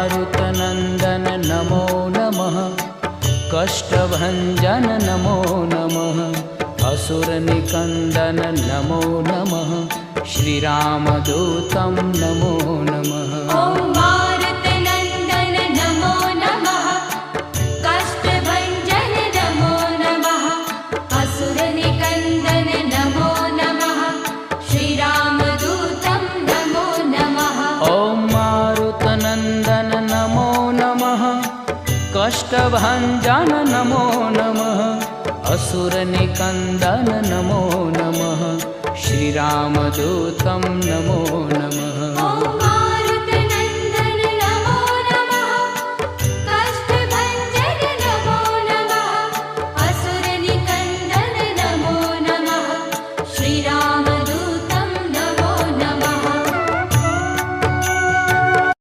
मारुतनन्दन नमो नमः। कष्टभञ्जन नमो नमः। असुरनिकन्दन नमो नमः। श्रीरामदूतं नमो नमः। ॐ मारुतनन्दन नमो नमः। कष्टभञ्जन नमो नमः। असुरनिकन्दन नमो नमः। श्रीरामदूतं नमो नमः। ॐ मारुतनन्दन नमो नमः। कष्टभञ्जन नमो नमः। असुरनिकन्दन नमो नमः। श्रीरामदूतं नमो नमः।